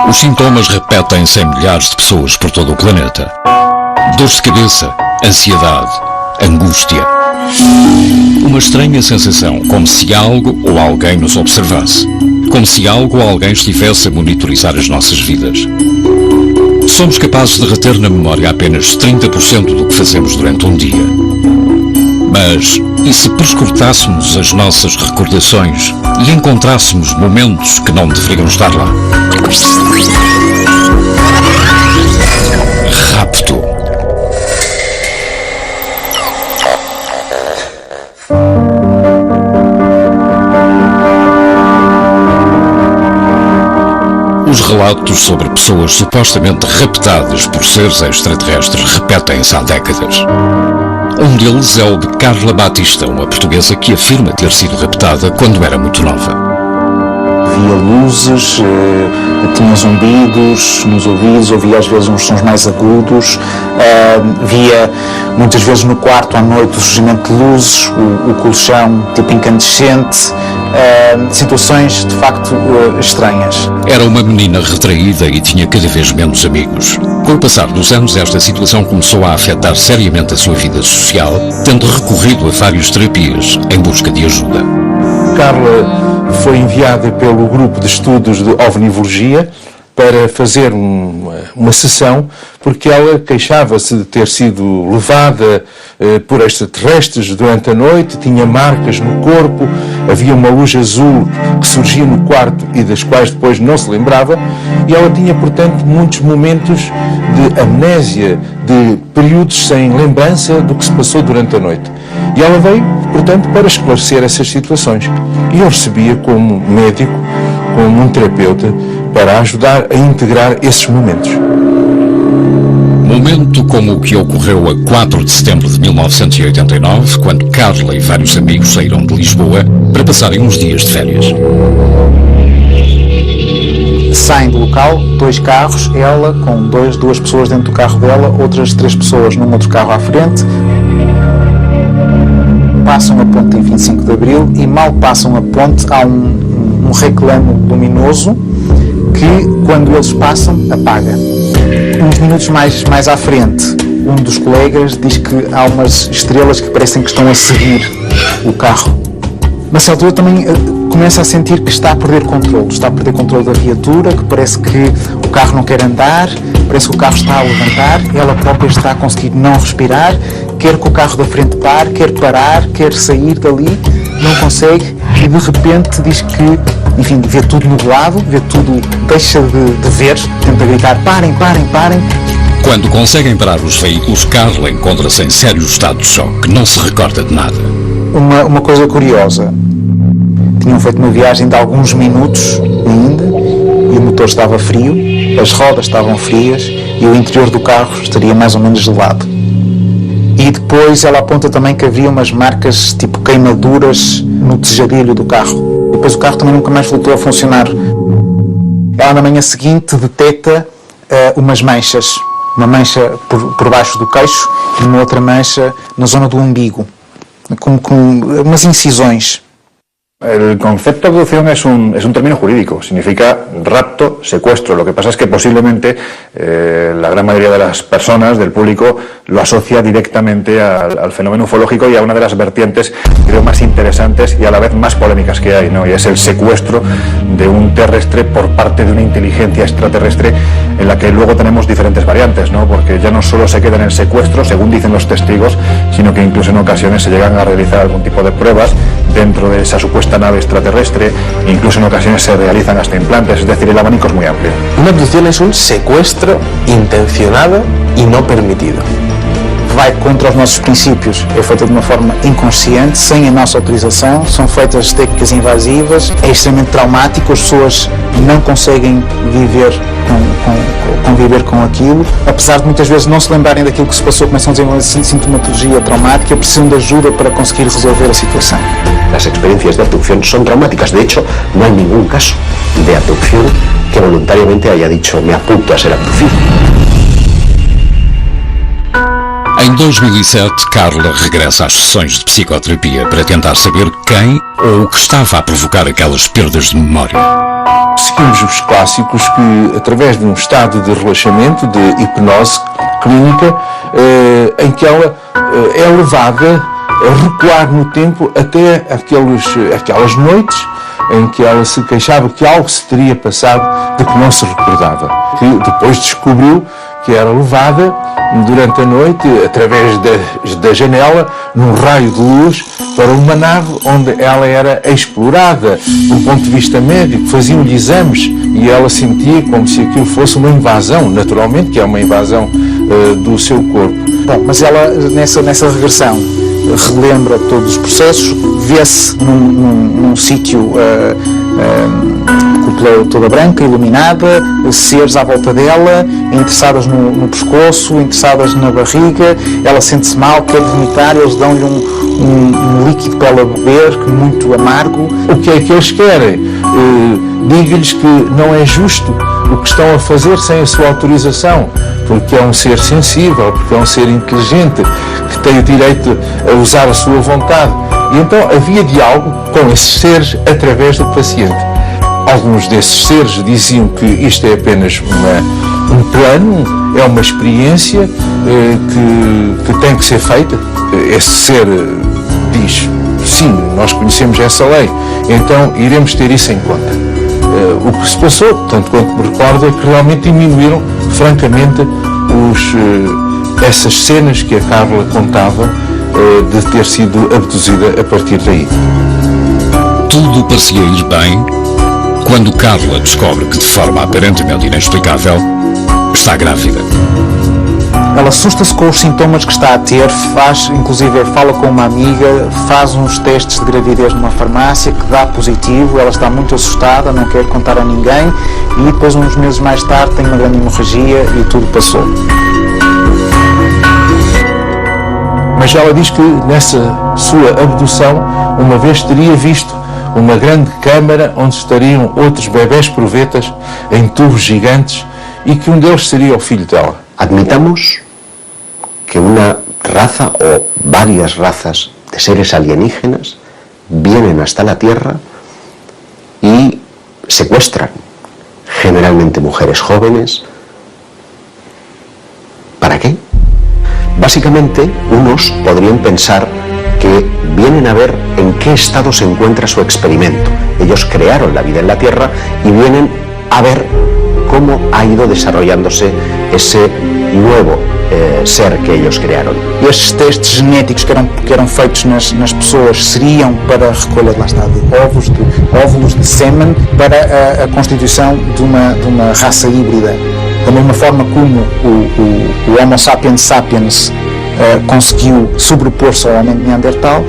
Os sintomas repetem-se em milhares de pessoas por todo o planeta. Dores de cabeça, ansiedade, angústia. Uma estranha sensação, como se algo ou alguém nos observasse. Como se algo ou alguém estivesse a monitorizar as nossas vidas. Somos capazes de reter na memória apenas 30% do que fazemos durante um dia. Mas, e se perscrutássemos as nossas recordações e encontrássemos momentos que não deveriam estar lá? Rapto. Os relatos sobre pessoas supostamente raptadas por seres extraterrestres repetem-se há décadas. Um deles é o de Carla Batista, uma portuguesa que afirma ter sido raptada quando era muito nova. Via luzes, tinha zumbidos nos ouvidos, ouvia às vezes uns sons mais agudos, via muitas vezes no quarto à noite o surgimento de luzes, o colchão tipo incandescente, situações de facto estranhas. Era uma menina retraída e tinha cada vez menos amigos. Com o passar dos anos, esta situação começou a afetar seriamente a sua vida social, tendo recorrido a várias terapias em busca de ajuda. Carla foi enviada pelo grupo de estudos de ovnivologia para fazer uma sessão, porque ela queixava-se de ter sido levada por extraterrestres durante a noite, tinha marcas no corpo, havia uma luz azul que surgia no quarto e das quais depois não se lembrava, e ela tinha, portanto, muitos momentos de amnésia, de períodos sem lembrança do que se passou durante a noite. E ela veio, portanto, para esclarecer essas situações. E eu recebia como médico, como um terapeuta, para ajudar a integrar esses momentos. Momento como o que ocorreu a 4 de setembro de 1989, quando Carla e vários amigos saíram de Lisboa para passarem uns dias de férias. Saem do local, 2 carros, ela com duas pessoas dentro do carro dela, outras 3 pessoas num outro carro à frente. Passam a ponte em 25 de Abril e mal passam a ponte há um reclamo luminoso que, quando eles passam, apaga. Uns minutos mais à frente, um dos colegas diz que há umas estrelas que parecem que estão a seguir o carro. Nessa altura também começa a sentir que está a perder controle da viatura, que parece que o carro não quer andar, parece que o carro está a levantar, ela própria está a conseguir não respirar, quer que o carro da frente pare, quer parar, quer sair dali, não consegue, e de repente diz que, enfim, vê tudo nublado, vê tudo, deixa de ver, tenta gritar, parem. Quando conseguem parar os veículos, Carla encontra-se em sério estado de choque, não se recorda de nada. Uma coisa curiosa, tinham feito uma viagem de alguns minutos ainda, e o motor estava frio, as rodas estavam frias, e o interior do carro estaria mais ou menos gelado. E depois ela aponta também que havia umas marcas tipo queimaduras no tejadilho do carro. Depois o carro também nunca mais voltou a funcionar. Ela na manhã seguinte detecta umas manchas. Uma mancha por baixo do queixo e uma outra mancha na zona do umbigo. Com umas incisões. El concepto de abducción es un término jurídico, significa rapto, secuestro. Lo que pasa es que posiblemente la gran mayoría de las personas, del público, lo asocia directamente al fenómeno ufológico y a una de las vertientes, creo, más interesantes y a la vez más polémicas que hay, ¿no? Y es el secuestro de un terrestre por parte de una inteligencia extraterrestre, en la que luego tenemos diferentes variantes, ¿no? Porque ya no solo se queda en el secuestro, según dicen los testigos, sino que incluso en ocasiones se llegan a realizar algún tipo de pruebas dentro de esa supuesta nave extraterrestre, incluso en ocasiones se realizan hasta implantes, es decir, el abanico es muy amplio. Una abducción es un secuestro intencionado y no permitido. Vai contra os nossos princípios, é feita de uma forma inconsciente, sem a nossa autorização, são feitas técnicas invasivas, é extremamente traumático, as pessoas não conseguem conviver com aquilo, apesar de muitas vezes não se lembrarem daquilo que se passou, começam a desenvolver sintomatologia traumática, precisam de ajuda para conseguir resolver a situação. Las experiencias de abducción son traumáticas, de hecho, no hay ningún caso de abducción que voluntariamente haya dicho me apunto a ser abducido. Em 2007, Carla regressa às sessões de psicoterapia para tentar saber quem ou o que estava a provocar aquelas perdas de memória. Seguimos os clássicos que, através de um estado de relaxamento, de hipnose clínica, em que ela é levada a recuar no tempo até aquelas noites em que ela se queixava que algo se teria passado de que não se recordava. Que depois descobriu que era levada durante a noite, através da janela, num raio de luz, para uma nave onde ela era explorada do ponto de vista médico. Faziam-lhe exames e ela sentia como se aquilo fosse uma invasão, naturalmente, que é uma invasão do seu corpo. Bom, mas ela, nessa regressão, relembra todos os processos, vê-se num sítio cúpula toda branca, iluminada, seres à volta dela, interessadas no pescoço, interessadas na barriga, ela sente-se mal, quer vomitar, eles dão-lhe um líquido para ela beber, muito amargo. O que é que eles querem? Diga-lhes que não é justo o que estão a fazer sem a sua autorização, porque é um ser sensível, porque é um ser inteligente, que tem o direito a usar a sua vontade. E então havia diálogo com esses seres através do paciente. Alguns desses seres diziam que isto é apenas um plano, é uma experiência que tem que ser feita. Esse ser diz, sim, nós conhecemos essa lei, então iremos ter isso em conta. O que se passou, tanto quanto me recordo, é que realmente diminuíram francamente essas cenas que a Carla contava de ter sido abduzida a partir daí. Tudo parecia ir bem quando Carla descobre que, de forma aparentemente inexplicável, está grávida. Ela assusta-se com os sintomas que está a ter, inclusive fala com uma amiga, faz uns testes de gravidez numa farmácia que dá positivo, ela está muito assustada, não quer contar a ninguém e depois, uns meses mais tarde, tem uma grande hemorragia e tudo passou. Mas ela diz que nessa sua abdução, uma vez teria visto uma grande câmara onde estariam outros bebés provetas em tubos gigantes e que um deles seria o filho dela. Admitamos que una raza o varias razas de seres alienígenas vienen hasta la Tierra y secuestran generalmente mujeres jóvenes. ¿Para qué? Básicamente, unos podrían pensar que vienen a ver en qué estado se encuentra su experimento. Ellos crearon la vida en la Tierra y vienen a ver cómo ha ido desarrollándose ese nuevo ser que ellos crearon. E estes testes genéticos que eram feitos nas pessoas seriam para a recolha, lá está, de óvulos de sêmen para a constituição de uma raça híbrida. Da mesma forma como o Homo sapiens sapiens conseguiu sobrepor-se ao homem de Neandertal,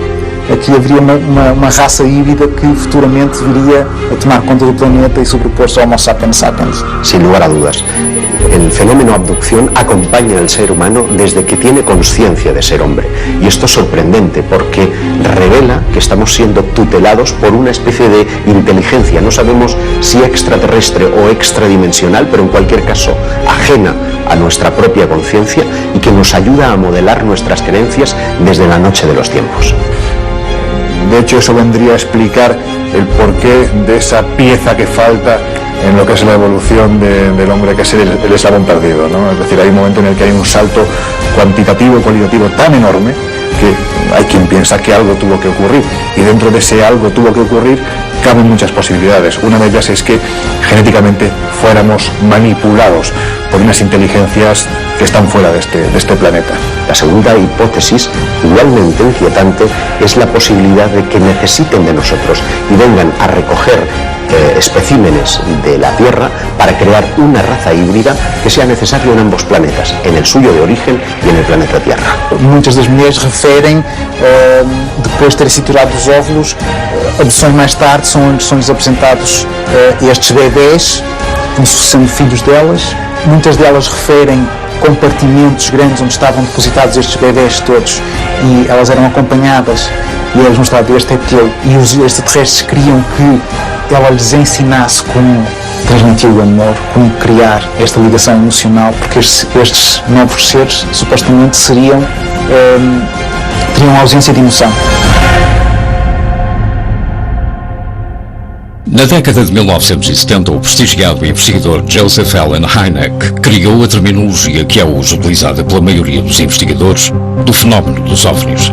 aqui haveria uma raça híbrida que futuramente viria a tomar conta do planeta y sobrepor-se ao Homo sapiens sapiens. Sin lugar a dudas, el fenómeno abducción acompaña al ser humano desde que tiene conciencia de ser hombre. Y esto es sorprendente porque revela que estamos siendo tutelados por una especie de inteligencia. No sabemos si extraterrestre o extradimensional, pero en cualquier caso ajena a nuestra propia conciencia y que nos ayuda a modelar nuestras creencias desde la noche de los tiempos. De hecho, eso vendría a explicar el porqué de esa pieza que falta en lo que es la evolución del hombre, que es el eslabón perdido, ¿no? Es decir, hay un momento en el que hay un salto cuantitativo y cualitativo tan enorme que hay quien piensa que algo tuvo que ocurrir, y dentro de ese algo tuvo que ocurrir caben muchas posibilidades. Una de ellas es que genéticamente fuéramos manipulados por unas inteligencias que están fuera de este planeta. La segunda hipótesis, igualmente inquietante, es la posibilidad de que necesiten de nosotros y vengan a recoger especímenes de la Tierra para crear una raza híbrida que sea necesaria en ambos planetas, en el suyo de origen y en el planeta Tierra. Muitas das mulheres referem, depois de terem sido tirados os óvulos, abduções mais tarde são-lhes apresentados estes bebés, como sendo filhos delas. Muitas delas referem compartimentos grandes onde estavam depositados estes bebés todos e elas eram acompanhadas e eles mostravam este é teu, e os extraterrestres queriam que ela lhes ensinasse como transmitir o amor, como criar esta ligação emocional, porque estes novos seres supostamente teriam ausência de emoção. Na década de 1970, o prestigiado investigador Joseph Allen Hynek criou a terminologia que é hoje utilizada pela maioria dos investigadores do fenómeno dos OVNIs.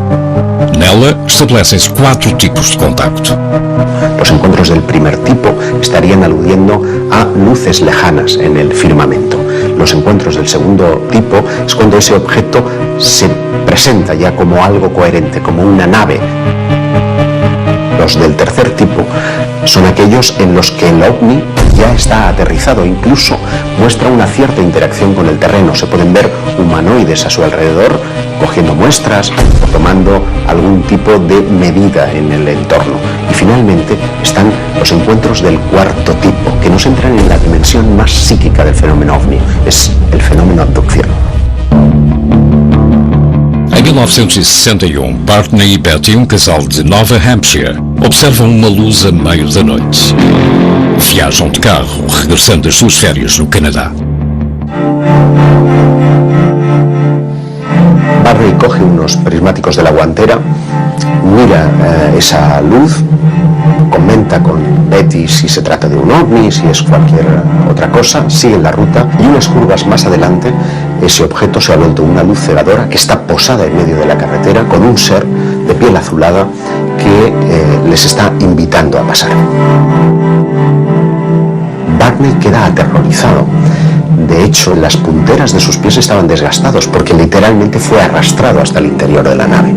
Nela establecem-se 4 tipos de contacto. Los encuentros del primer tipo estarían aludiendo a luces lejanas en el firmamento. Los encuentros del segundo tipo es cuando ese objeto se presenta ya como algo coherente, como una nave. Los del tercer tipo son aquellos en los que el ovni ya está aterrizado, incluso muestra una cierta interacción con el terreno. Se pueden ver humanoides a su alrededor cogiendo muestras o tomando algún tipo de medida en el entorno. Y finalmente están los encuentros del cuarto tipo, que nos entran en la dimensión más psíquica del fenómeno ovni, es el fenómeno abducción. Em 1961, Barney e Betty, casal de Nova Hampshire, observam uma luz a meio da noite. Viajam de carro, regressando das suas férias no Canadá. Barney coge unos prismáticos de la guantera, mira esa luz, comenta con Betty si se trata de un ovni, si es cualquier otra cosa, sigue la ruta y unas curvas más adelante ese objeto se ha vuelto una luz cegadora que está posada en medio de la carretera con un ser de piel azulada que les está invitando a pasar. Barney queda aterrorizado. De hecho, las punteras de sus pies estaban desgastados porque literalmente fue arrastrado hasta el interior de la nave.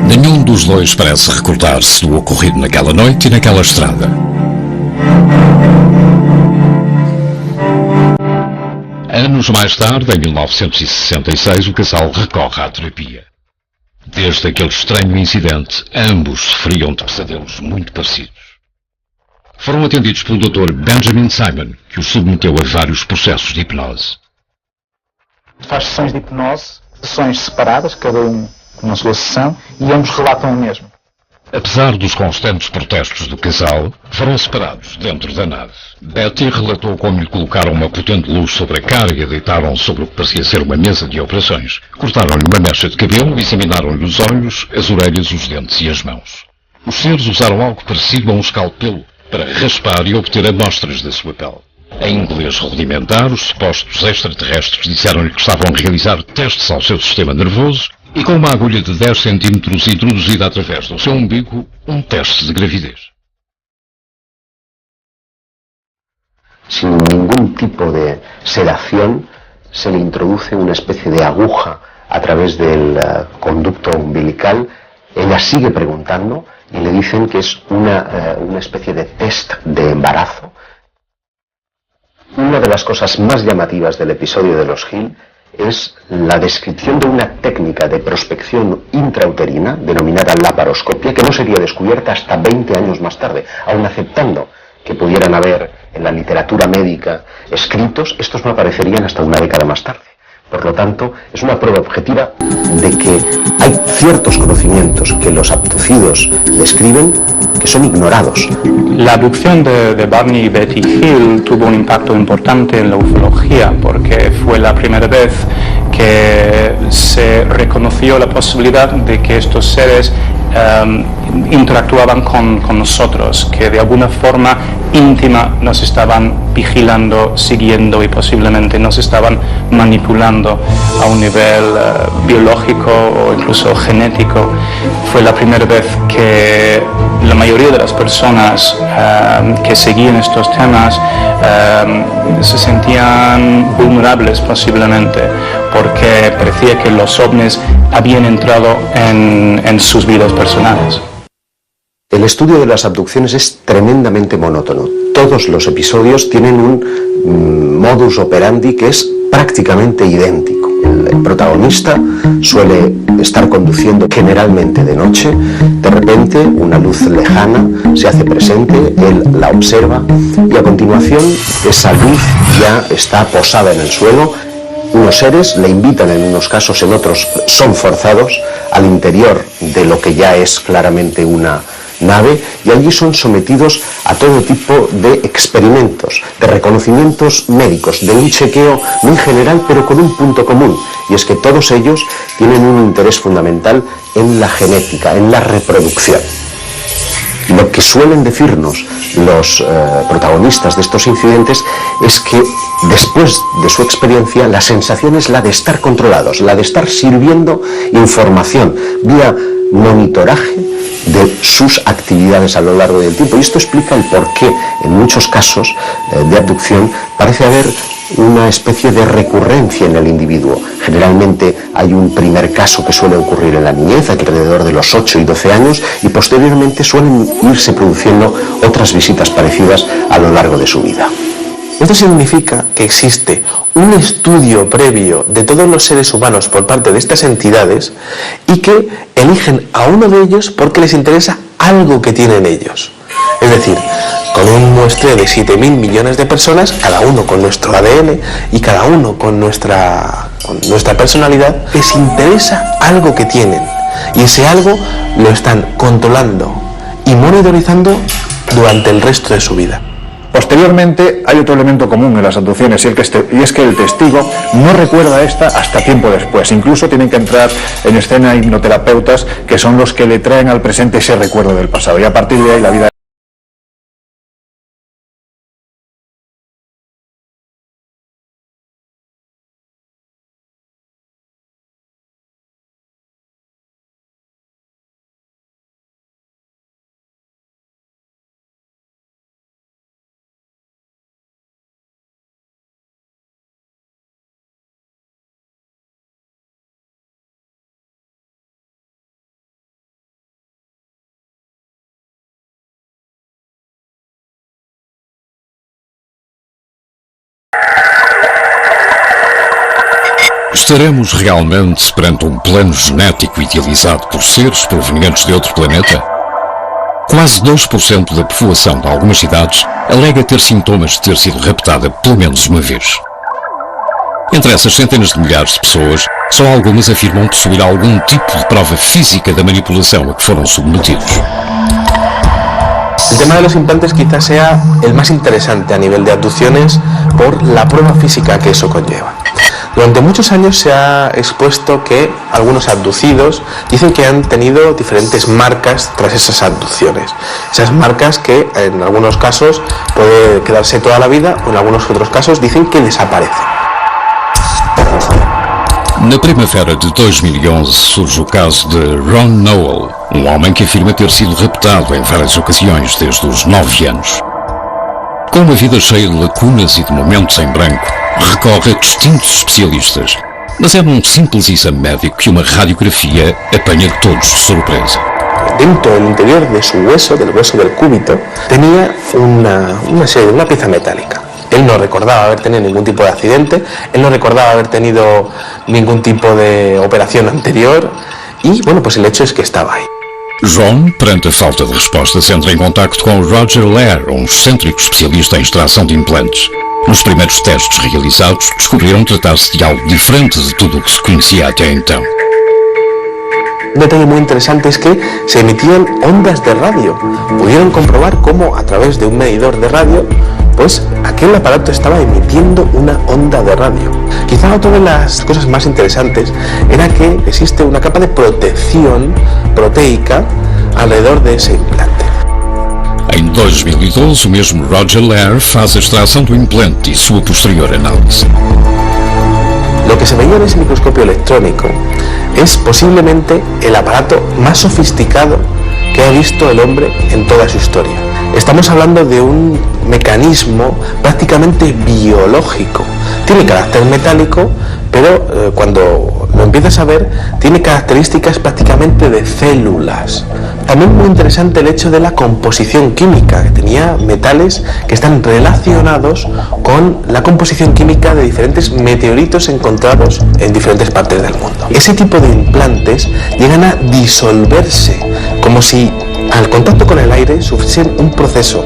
Nenhum dos dois parece recordar-se do ocorrido naquela noite e naquela estrada. Anos mais tarde, em 1966, o casal recorre à terapia. Desde aquele estranho incidente, ambos sofriam de pesadelos muito parecidos. Foram atendidos pelo Dr. Benjamin Simon, que os submeteu a vários processos de hipnose. Faz sessões de hipnose, sessões separadas, cada um com a sua sessão, e ambos relatam o mesmo. Apesar dos constantes protestos do casal, foram separados dentro da nave. Betty relatou como lhe colocaram uma potente luz sobre a cara e a deitaram sobre o que parecia ser uma mesa de operações. Cortaram-lhe uma mecha de cabelo e examinaram-lhe os olhos, as orelhas, os dentes e as mãos. Os seres usaram algo parecido a um escalpelo para raspar e obter amostras da sua pele. Em inglês rudimentar, os supostos extraterrestres disseram-lhe que estavam a realizar testes ao seu sistema nervoso e com uma agulha de 10 centímetros introduzida através do seu umbigo, um teste de gravidez. Sin ningún tipo de sedación, se le introduce una especie de aguja a través del conducto umbilical. Ella sigue preguntando y le dicen que es una especie de test de embarazo. Una de las cosas más llamativas del episodio de los Hill es la descripción de una técnica de prospección intrauterina denominada laparoscopia que no sería descubierta hasta 20 años más tarde, aun aceptando que pudieran haber en la literatura médica escritos, estos no aparecerían hasta una década más tarde. Por lo tanto, es una prueba objetiva de que hay ciertos conocimientos que los abducidos describen que son ignorados. La abducción de Barney y Betty Hill tuvo un impacto importante en la ufología porque fue la primera vez que se reconoció la posibilidad de que estos seres interactuaban con nosotros, que de alguna forma íntima nos estaban vigilando, siguiendo y posiblemente nos estaban manipulando a un nivel biológico o incluso genético. Fue la primera vez que la mayoría de las personas que seguían estos temas se sentían vulnerables posiblemente porque parecía que los ovnis habían entrado en sus vidas personales. El estudio de las abducciones es tremendamente monótono. Todos los episodios tienen un modus operandi que es prácticamente idéntico. El protagonista suele estar conduciendo generalmente de noche, de repente una luz lejana se hace presente, él la observa y a continuación esa luz ya está posada en el suelo. Unos seres le invitan en unos casos, en otros son forzados al interior de lo que ya es claramente una nave y allí son sometidos a todo tipo de experimentos, de reconocimientos médicos, de un chequeo muy general pero con un punto común, y es que todos ellos tienen un interés fundamental en la genética, en la reproducción. Lo que suelen decirnos los protagonistas de estos incidentes es que después de su experiencia la sensación es la de estar controlados, la de estar sirviendo información vía monitoraje de sus actividades a lo largo del tiempo. Y esto explica el por qué en muchos casos de abducción parece haber una especie de recurrencia en el individuo. Generalmente hay un primer caso que suele ocurrir en la niñez, alrededor de los 8 y 12 años, y posteriormente suelen irse produciendo otras visitas parecidas a lo largo de su vida. Esto significa que existe un estudio previo de todos los seres humanos por parte de estas entidades y que eligen a uno de ellos porque les interesa algo que tienen ellos. Es decir, con un muestreo de 7.000 millones de personas, cada uno con nuestro ADN y cada uno con nuestra personalidad, les interesa algo que tienen y ese algo lo están controlando y monitorizando durante el resto de su vida. Posteriormente hay otro elemento común en las abducciones y es que el testigo no recuerda esta hasta tiempo después. Incluso tienen que entrar en escena hipnoterapeutas que son los que le traen al presente ese recuerdo del pasado, y a partir de ahí la vida. Estaremos realmente perante um plano genético idealizado por seres provenientes de outro planeta? Quase 2% da população de algumas cidades alega ter sintomas de ter sido raptada pelo menos uma vez. Entre essas centenas de milhares de pessoas, só algumas afirmam possuir algum tipo de prova física da manipulação a que foram submetidos. El tema de los implantes quizás sea el más interesante a nivel de abducciones por la prueba física que eso conlleva. Durante muchos años se ha expuesto que algunos abducidos dicen que han tenido diferentes marcas tras esas abducciones. Esas marcas que en algunos casos puede quedarse toda la vida o en algunos otros casos dicen que desaparecen. Na primavera de 2011 surge o caso de Ron Noel, homem que afirma ter sido raptado em várias ocasiões desde os 9 anos. Com uma vida cheia de lacunas e de momentos em branco, recorre a distintos especialistas, mas é num simples exame médico que uma radiografia apanha todos de surpresa. Dentro del interior de su hueso, del hueso del cúbito, tenía una pieza metálica. Él no recordaba haber tenido ningún tipo de accidente, él no recordaba haber tenido ningún tipo de operación anterior y, bueno, pues el hecho es que estaba ahí. John, perante a falta de respostas, entra em contacto com Roger Lair, excêntrico especialista em extração de implantes. Nos primeiros testes realizados, descobriram tratar-se de algo diferente de tudo o que se conhecia até então. Un detalle muy interesante es que se emitían ondas de radio. Pudieron comprobar cómo a través de un medidor de radio, pues aquel aparato estaba emitiendo una onda de radio. Quizá otra de las cosas más interesantes era que existe una capa de protección proteica alrededor de ese implante. Em 2012, o mesmo Roger Lair faz a extração do implante e sua posterior análise. Lo que se veía en ese microscopio electrónico es posiblemente el aparato más sofisticado que ha visto el hombre en toda su historia. Estamos hablando de un mecanismo prácticamente biológico. Tiene carácter metálico, pero cuando lo empiezas a ver, tiene características prácticamente de células. También muy interesante el hecho de la composición química, que tenía metales que están relacionados con la composición química de diferentes meteoritos encontrados en diferentes partes del mundo. Ese tipo de implantes llegan a disolverse, como si al contacto con el aire sufriesen un proceso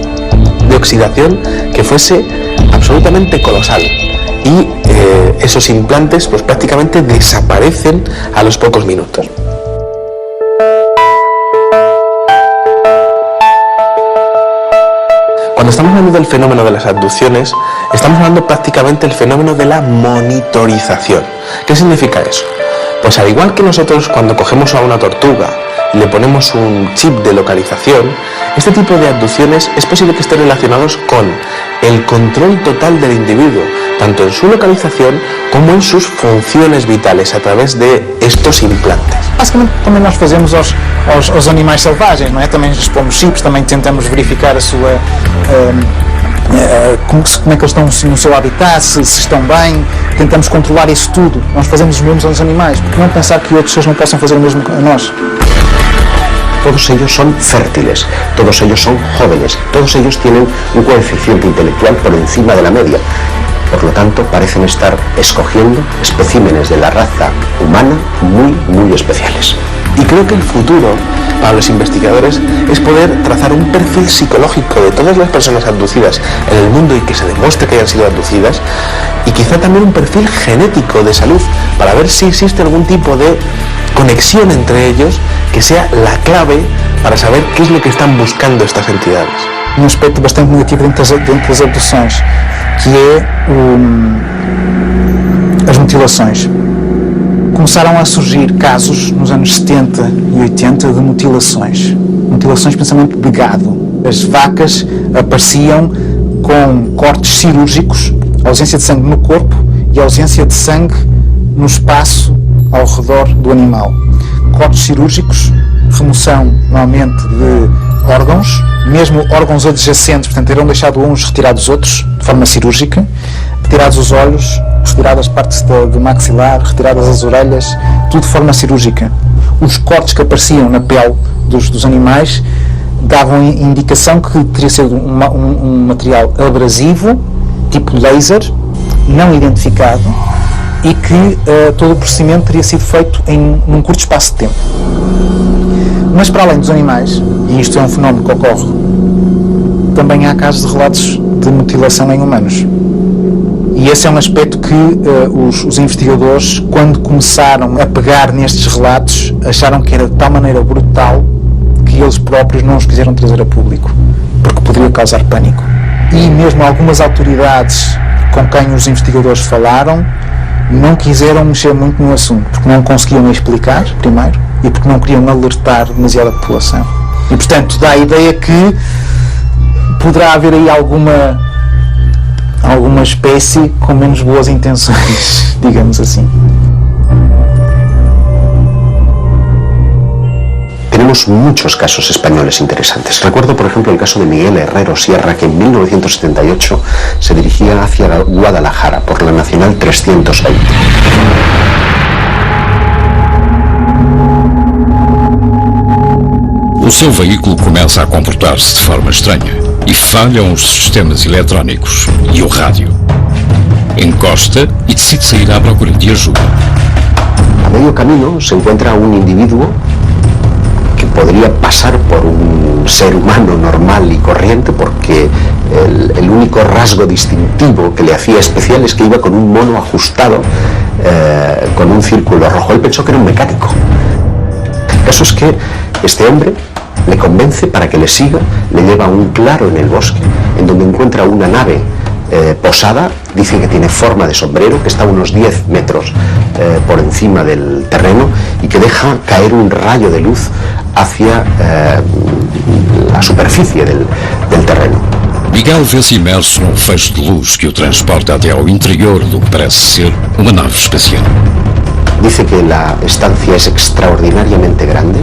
de oxidación que fuese absolutamente colosal. Y esos implantes pues prácticamente desaparecen a los pocos minutos. Cuando estamos hablando del fenómeno de las abducciones, estamos hablando prácticamente del fenómeno de la monitorización. ¿Qué significa eso? Pues al igual que nosotros cuando cogemos a una tortuga y le ponemos un chip de localización, este tipo de abducciones es posible que estén relacionados con el control total del individuo, tanto en su localización como en sus funciones vitales a través de estos implantes. Basicamente também nós fazemos aos animais selvagens, não é? Também lhes pomos chips, também tentamos verificar a sua como é que eles estão no seu habitat, se estão bem, tentamos controlar isso tudo. Nós fazemos os mesmos aos animais, porque não pensar que outros seres não possam fazer o mesmo a nós. Todos ellos son fértiles, todos ellos son jóvenes, todos ellos tienen un coeficiente intelectual por encima de la media. Por lo tanto, parecen estar escogiendo especímenes de la raza humana muy especiales. Y creo que el futuro para los investigadores es poder trazar un perfil psicológico de todas las personas abducidas en el mundo y que se demuestre que hayan sido abducidas, y quizá también un perfil genético de salud para ver si existe algún tipo de conexión entre ellos que sea la clave para saber qué es lo que están buscando estas entidades. Um aspecto bastante negativo dentro das abduções, que é as mutilações. Começaram a surgir casos nos anos 70 e 80 de mutilações principalmente de gado. As vacas apareciam com cortes cirúrgicos, ausência de sangue no corpo e ausência de sangue no espaço ao redor do animal. Cortes cirúrgicos, remoção normalmente de órgãos, mesmo órgãos adjacentes, portanto terão deixado uns, retirados os outros de forma cirúrgica, retirados os olhos, retiradas partes do maxilar, retiradas as orelhas, tudo de forma cirúrgica. Os cortes que apareciam na pele dos animais davam indicação que teria sido um material abrasivo, tipo laser, não identificado, e que todo o procedimento teria sido feito num curto espaço de tempo. Mas para além dos animais, e isto é um fenómeno que ocorre, também há casos de relatos de mutilação em humanos. E esse é um aspecto que os investigadores, quando começaram a pegar nestes relatos, acharam que era de tal maneira brutal que eles próprios não os quiseram trazer a público, porque poderia causar pânico. E mesmo algumas autoridades com quem os investigadores falaram não quiseram mexer muito no assunto, porque não conseguiam explicar, primeiro, e porque não queriam alertar demasiado a população. E, portanto, dá a ideia que poderá haver aí alguma espécie com menos boas intenções, digamos assim. Tenemos muchos casos españoles interesantes. Recuerdo, por ejemplo, el caso de Miguel Herrero Sierra, que en 1978 se dirigía hacia Guadalajara por la Nacional 320. O seu veículo começa a comportar-se de forma estranha e falham os sistemas eletrónicos e o rádio. Encosta e decide sair à procura de ajuda. A medio camino se encuentra un individuo que podría pasar por un ser humano normal y corriente, porque el único rasgo distintivo que le hacía especial es que iba con un mono ajustado con un círculo rojo. Él pensó que era un mecánico. El caso es que este hombre le convence para que le siga, le lleva a un claro en el bosque, en donde encuentra una nave posada, dice que tiene forma de sombrero, que está a unos 10 metros por encima del terreno y que deja caer un rayo de luz hacia la superficie del terreno. Miguel vê-se imerso num feixe de luz que o transporta até ao interior do que parece ser uma nave espacial. Dice que la estancia es extraordinariamente grande,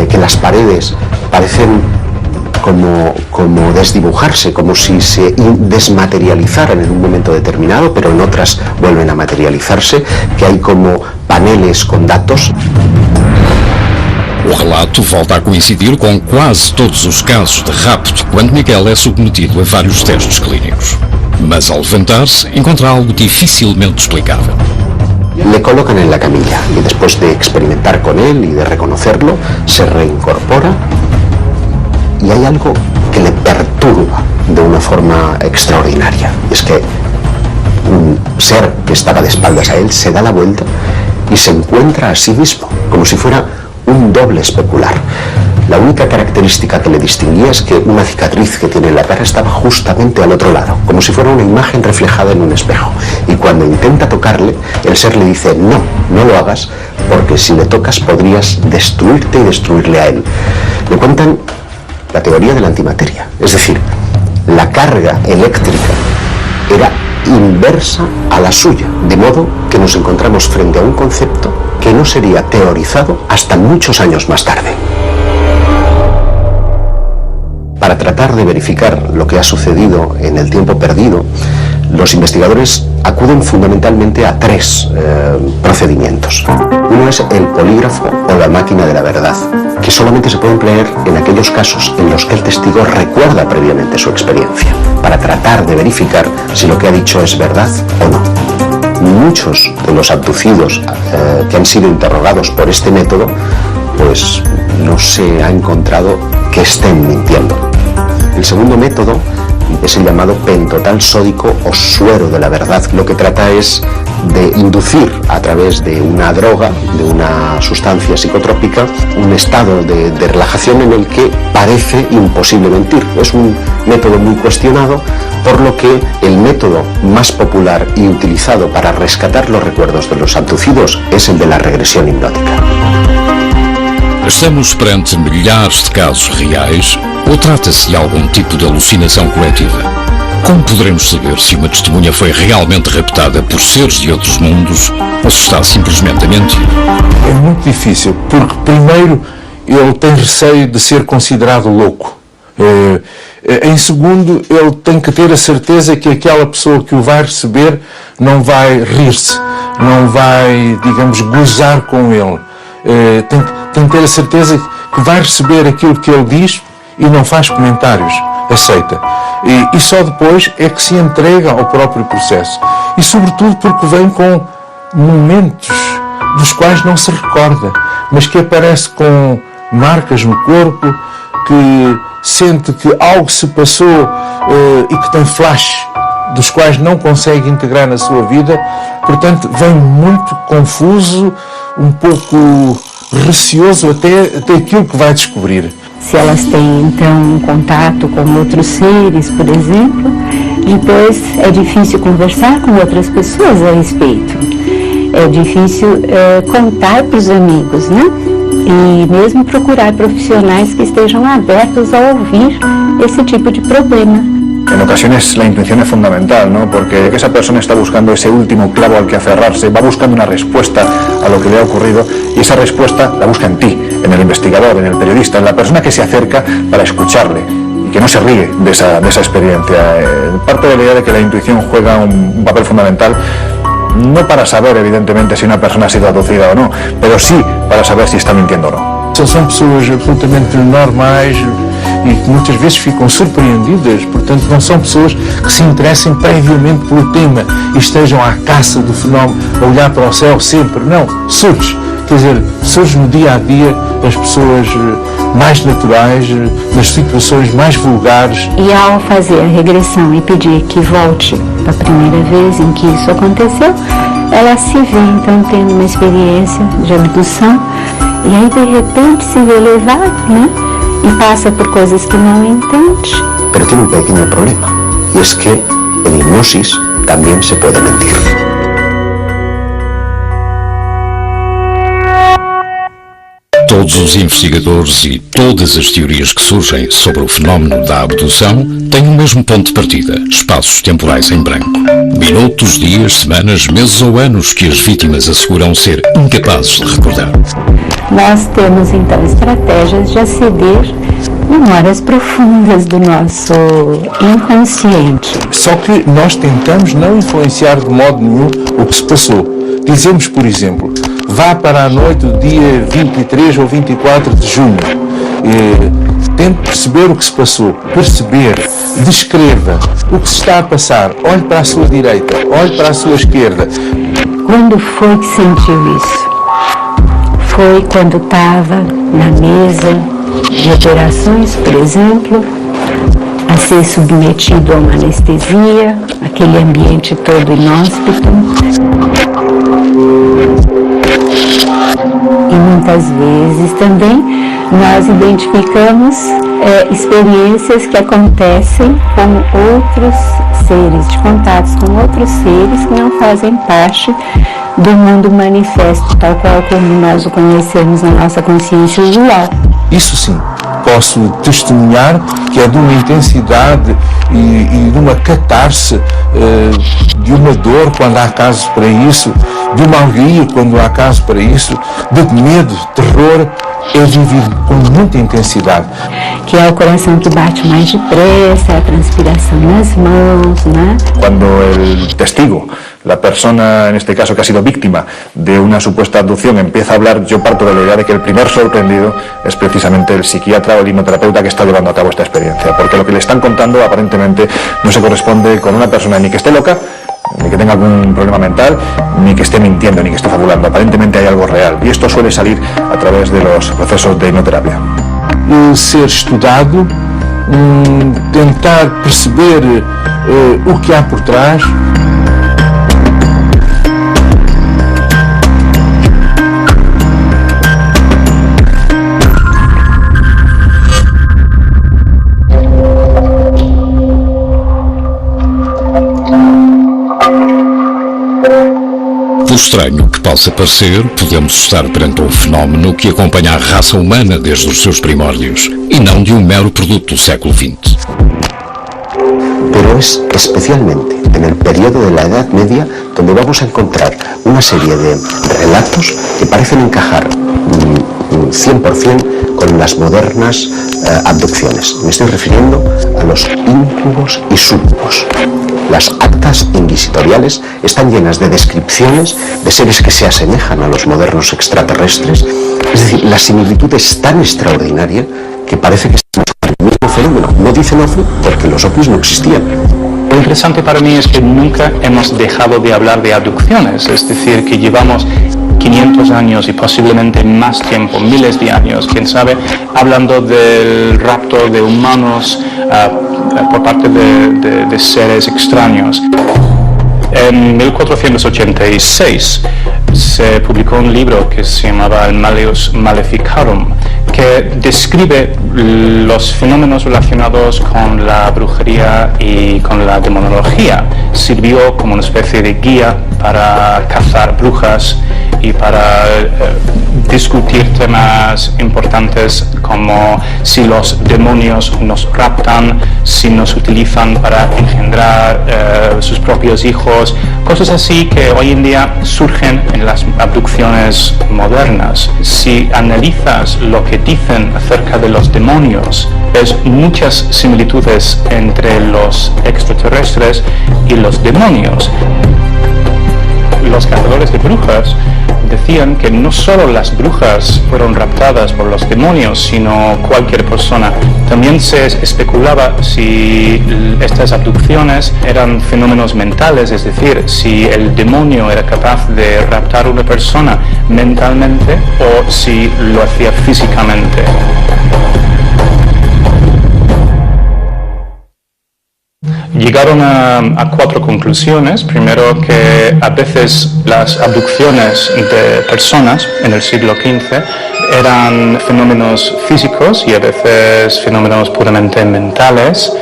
que las paredes parecen como desdibujarse, como si se desmaterializaran en un momento determinado, pero en otras vuelven a materializarse, que hay como paneles con datos. O relato volta a coincidir com quase todos os casos de rapto quando Miguel é submetido a vários testes clínicos. Mas ao levantar-se, encontra algo dificilmente explicável. Le colocan en la camilla y después de experimentar con él y de reconocerlo, se reincorpora y hay algo que le perturba de una forma extraordinaria. Es que un ser que estaba de espaldas a él se da la vuelta y se encuentra a sí mismo, como si fuera un doble especular. La única característica que le distinguía es que una cicatriz que tiene en la cara estaba justamente al otro lado, como si fuera una imagen reflejada en un espejo. Y cuando intenta tocarle, el ser le dice, no, no lo hagas, porque si le tocas podrías destruirte y destruirle a él. Le cuentan la teoría de la antimateria, es decir, la carga eléctrica era inversa a la suya, de modo que nos encontramos frente a un concepto que no sería teorizado hasta muchos años más tarde. Para tratar de verificar lo que ha sucedido en el tiempo perdido, los investigadores acuden fundamentalmente a tres procedimientos. Uno es el polígrafo o la máquina de la verdad, que solamente se puede emplear en aquellos casos en los que el testigo recuerda previamente su experiencia, para tratar de verificar si lo que ha dicho es verdad o no. Muchos de los abducidos que han sido interrogados por este método, pues no se ha encontrado que estén mintiendo. El segundo método es el llamado pentotal sódico o suero de la verdad. Lo que trata es de inducir a través de una droga, de una sustancia psicotrópica, un estado de relajación en el que parece imposible mentir. Es un método muy cuestionado, por lo que el método más popular y utilizado para rescatar los recuerdos de los abducidos es el de la regresión hipnótica. Estamos perante milhares de casos reais ou trata-se de algum tipo de alucinação coletiva? Como poderemos saber se uma testemunha foi realmente raptada por seres de outros mundos ou se está simplesmente a mentir? É muito difícil, porque primeiro ele tem receio de ser considerado louco. Em segundo, ele tem que ter a certeza que aquela pessoa que o vai receber não vai rir-se, não vai, digamos, gozar com ele. Tem que ter a certeza que vai receber aquilo que ele diz e não faz comentários, aceita. E só depois é que se entrega ao próprio processo. E sobretudo porque vem com momentos dos quais não se recorda, mas que aparece com marcas no corpo, que sente que algo se passou e que tem flash dos quais não consegue integrar na sua vida. Portanto, vem muito confuso, um pouco receoso até aquilo que vai descobrir. Se elas têm, então, um contato com outros seres, por exemplo, depois é difícil conversar com outras pessoas a respeito. É difícil contar para os amigos, né? E mesmo procurar profissionais que estejam abertos a ouvir esse tipo de problema. En ocasiones la intuición es fundamental, ¿no? Porque esa persona está buscando ese último clavo al que aferrarse, va buscando una respuesta a lo que le ha ocurrido y esa respuesta la busca en ti, en el investigador, en el periodista, en la persona que se acerca para escucharle y que no se ríe de esa experiencia. Parte de la idea de que la intuición juega un papel fundamental, no para saber evidentemente si una persona ha sido abducida o no, pero sí para saber si está mintiendo o no. São pessoas absolutamente normais e que muitas vezes ficam surpreendidas, portanto não são pessoas que se interessem previamente pelo tema e estejam à caça do fenómeno, a olhar para o céu sempre, não, surge, quer dizer, surge no dia a dia as pessoas mais naturais, nas situações mais vulgares. E ao fazer a regressão e pedir que volte para a primeira vez em que isso aconteceu, ela se vê então tendo uma experiência de abdução e aí de repente se vê levada, né? Y pasa por cosas que no entende. Pero tiene un pequeño problema, y es que en hipnosis también se puede mentir. Todos os investigadores e todas as teorias que surgem sobre o fenómeno da abdução têm o mesmo ponto de partida, espaços temporais em branco. Minutos, dias, semanas, meses ou anos que as vítimas asseguram ser incapazes de recordar. Nós temos então estratégias de aceder memórias profundas do nosso inconsciente. Só que nós tentamos não influenciar de modo nenhum o que se passou. Dizemos, por exemplo, vá para a noite do dia 23 ou 24 de junho. Tente perceber o que se passou, descreva o que se está a passar, olhe para a sua direita, olhe para a sua esquerda. Quando foi que sentiu isso? Foi quando estava na mesa de operações, por exemplo, a ser submetido a uma anestesia, aquele ambiente todo inóspito. E muitas vezes também nós identificamos experiências que acontecem com outros seres, de contatos com outros seres que não fazem parte do mundo manifesto, tal qual como nós o conhecemos na nossa consciência usual. Isso sim, posso testemunhar que é de uma intensidade e de uma catarse, de uma dor quando há casos para isso, de uma alegria quando há casos para isso, de medo, terror, é vivido com muita intensidade. Que é o coração que bate mais depressa, a transpiração nas mãos, né? Cuando el testigo, la persona en este caso que ha sido víctima de una supuesta abducción, empieza a hablar, yo parto de la idea de que el primer sorprendido es precisamente el psiquiatra o el hipnoterapeuta que está llevando a cabo esta experiencia, porque lo que le están contando aparentemente no se corresponde con una persona ni que esté loca, ni que tenga algún problema mental, ni que esté mintiendo, ni que esté fabulando. Aparentemente hay algo real, y esto suele salir a través de los procesos de hipnoterapia. Ser estudado, tentar perceber o que há por trás. Por estranho que possa parecer, podemos estar perante um fenómeno que acompanha a raça humana desde os seus primórdios, e não de um mero produto do século XX. Pero es especialmente en el periodo de la Edad Media donde vamos a encontrar una serie de relatos que parecen encajar 100% con las modernas abducciones. Me estoy refiriendo a los íncubos y súcubos. Las actas inquisitoriales están llenas de descripciones de seres que se asemejan a los modernos extraterrestres. Es decir, la similitud es tan extraordinaria que parece que estamos con el mismo fenómeno. No dicen ovni porque los ovnis no existían. Lo interesante para mí es que nunca hemos dejado de hablar de abducciones, es decir, que llevamos 500 años y posiblemente más tiempo, miles de años, quién sabe, hablando del rapto de humanos por parte de seres extraños. En 1486 se publicó un libro que se llamaba el Malleus Maleficarum, que describe los fenómenos relacionados con la brujería y con la demonología. Sirvió como una especie de guía para cazar brujas y para discutir temas importantes como si los demonios nos raptan, si nos utilizan para engendrar sus propios hijos, cosas así que hoy en día surgen en las abducciones modernas. Si analizas lo que dicen acerca de los demonios, ves muchas similitudes entre los extraterrestres y los demonios. Los cazadores de brujas decían que no solo las brujas fueron raptadas por los demonios, sino cualquier persona. También se especulaba si estas abducciones eran fenómenos mentales, es decir, si el demonio era capaz de raptar a una persona mentalmente o si lo hacía físicamente. Llegaron a 4 conclusiones. Primero, que a veces las abducciones de personas en el siglo XV eran fenómenos físicos y a veces fenómenos puramente mentales.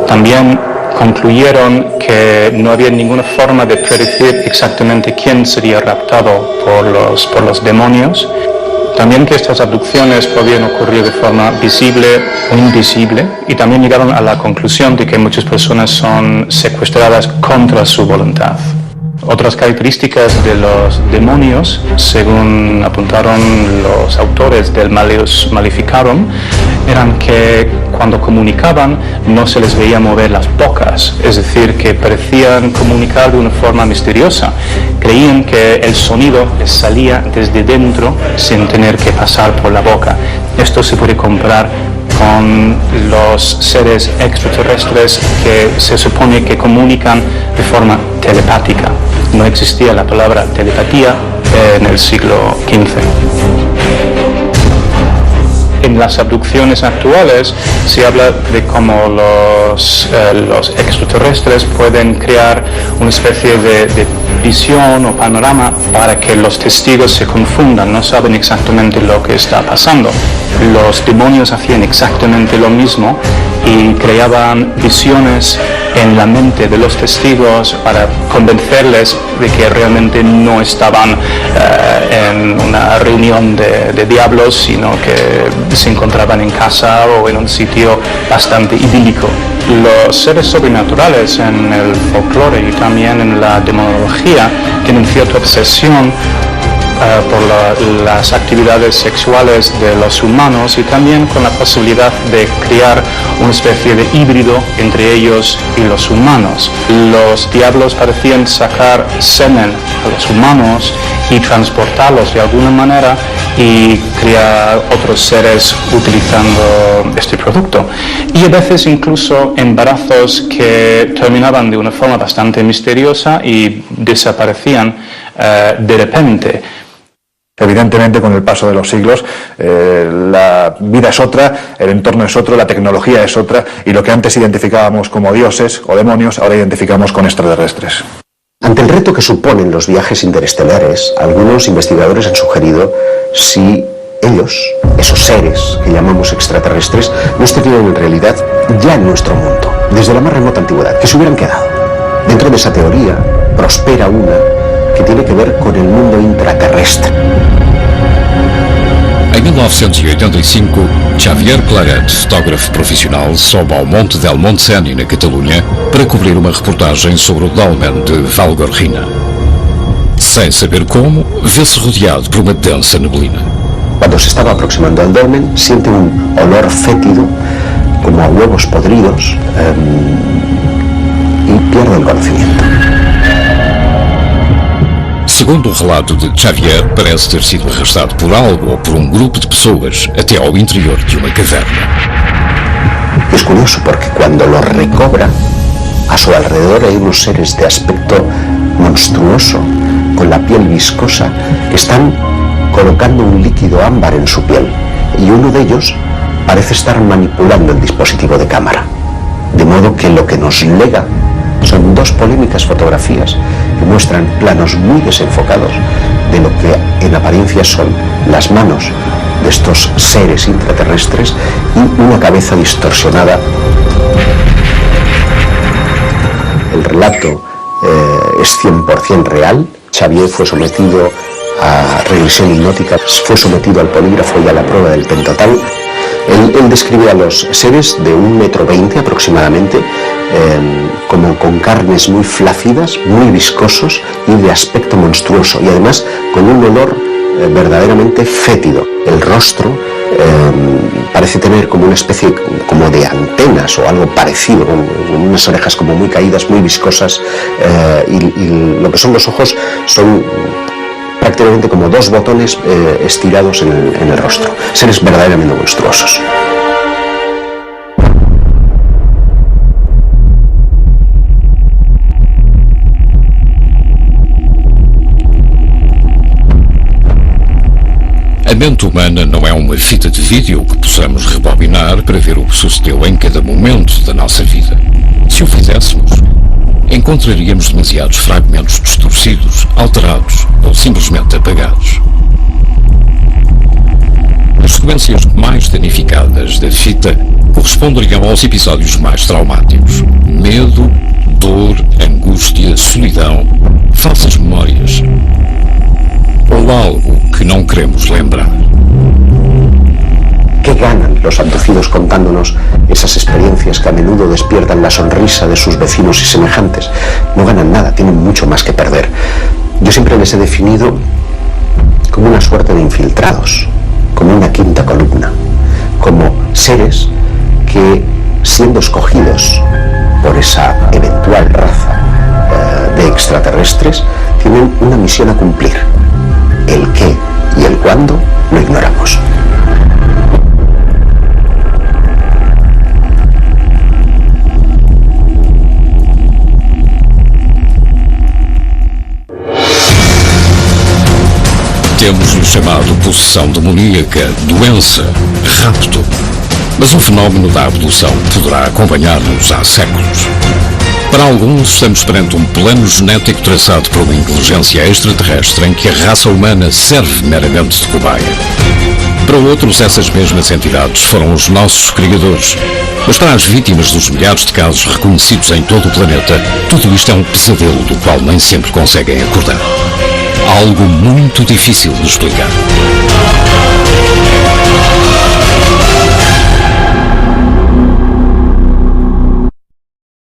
También concluyeron que no había ninguna forma de predecir exactamente quién sería raptado por los demonios. También que estas abducciones podían ocurrir de forma visible o invisible, y también llegaron a la conclusión de que muchas personas son secuestradas contra su voluntad. Otras características de los demonios, según apuntaron los autores del Malleus Maleficarum, eran que cuando comunicaban no se les veía mover las bocas, es decir, que parecían comunicar de una forma misteriosa. Creían que el sonido les salía desde dentro sin tener que pasar por la boca. Esto se puede comparar con los seres extraterrestres que se supone que comunican de forma telepática. No existía la palabra telepatía en el siglo XV. En en las abducciones actuales se habla de cómo los extraterrestres pueden crear una especie de visión o panorama para que los testigos se confundan, no saben exactamente lo que está pasando. Los demonios hacían exactamente lo mismo y creaban visiones en la mente de los testigos para convencerles de que realmente no estaban en una reunión de diablos, sino que se encontraban en casa o en un sitio bastante idílico. Los seres sobrenaturales en el folclore y también en la demonología tienen cierta obsesión por las actividades sexuales de los humanos y también con la posibilidad de crear una especie de híbrido entre ellos y los humanos. Los diablos parecían sacar semen a los humanos y transportarlos de alguna manera y crear otros seres utilizando este producto. Y a veces incluso embarazos que terminaban de una forma bastante misteriosa y desaparecían de repente. Evidentemente, con el paso de los siglos, la vida es otra, el entorno es otro, la tecnología es otra, y lo que antes identificábamos como dioses o demonios, ahora identificamos con extraterrestres. Ante el reto que suponen los viajes interestelares, algunos investigadores han sugerido si ellos, esos seres que llamamos extraterrestres, no estarían en realidad ya en nuestro mundo, desde la más remota antigüedad, que se hubieran quedado. Dentro de esa teoría prospera una que tiene que ver con el mundo intraterrestre. Em 1985, Xavier Claret, fotógrafo profissional, sobe ao Monte del Montseny, na Catalunha, para cobrir uma reportagem sobre o dolmen de Valgorrina. Sem saber como, vê-se rodeado por uma densa neblina. Cuando se estaba aproximando al dolmen, siente un olor fétido, como a huevos podridos, y pierde el conocimiento. Segundo o relato de Xavier, parece ter sido arrastado por algo ou por um grupo de pessoas até ao interior de uma caverna. Es curioso porque cuando lo recobra, a su alrededor hay unos seres de aspecto monstruoso, con la piel viscosa, que están colocando un líquido ámbar en su piel, y uno de ellos parece estar manipulando el dispositivo de cámara. De modo que lo que nos lega son dos polémicas fotografías que muestran planos muy desenfocados de lo que en apariencia son las manos de estos seres intraterrestres y una cabeza distorsionada. El relato es 100% real. Xavier fue sometido a regresión hipnótica, fue sometido al polígrafo y a la prueba del pentotal. Él describe a los seres de 1,20 m aproximadamente, como con carnes muy flácidas, muy viscosos y de aspecto monstruoso, y además con un olor verdaderamente fétido. El rostro parece tener como una especie como de antenas o algo parecido, con unas orejas como muy caídas, muy viscosas, y lo que son los ojos son prácticamente como dos botones estirados en el rostro. Seres verdaderamente monstruosos. A mente humana não é uma fita de vídeo que possamos rebobinar para ver o que sucedeu em cada momento da nossa vida. Se o fizéssemos, encontraríamos demasiados fragmentos distorcidos, alterados ou simplesmente apagados. As sequências mais danificadas da fita corresponderiam aos episódios mais traumáticos: medo, dor, angústia, solidão, falsas memórias ou algo que não queremos lembrar. ¿Qué ganan los abducidos contándonos esas experiencias que a menudo despiertan la sonrisa de sus vecinos y semejantes? No ganan nada, tienen mucho más que perder. Yo siempre les he definido como una suerte de infiltrados, como una quinta columna, como seres que, siendo escogidos por esa eventual raza de extraterrestres, tienen una misión a cumplir. El qué y el cuándo lo ignoramos. Temos os chamado possessão demoníaca, doença, rapto. Mas o fenómeno da abdução poderá acompanhar-nos há séculos. Para alguns, estamos perante um plano genético traçado por uma inteligência extraterrestre em que a raça humana serve meramente de cobaia. Para outros, essas mesmas entidades foram os nossos criadores. Mas para as vítimas dos milhares de casos reconhecidos em todo o planeta, tudo isto é um pesadelo do qual nem sempre conseguem acordar. Algo muito difícil de explicar.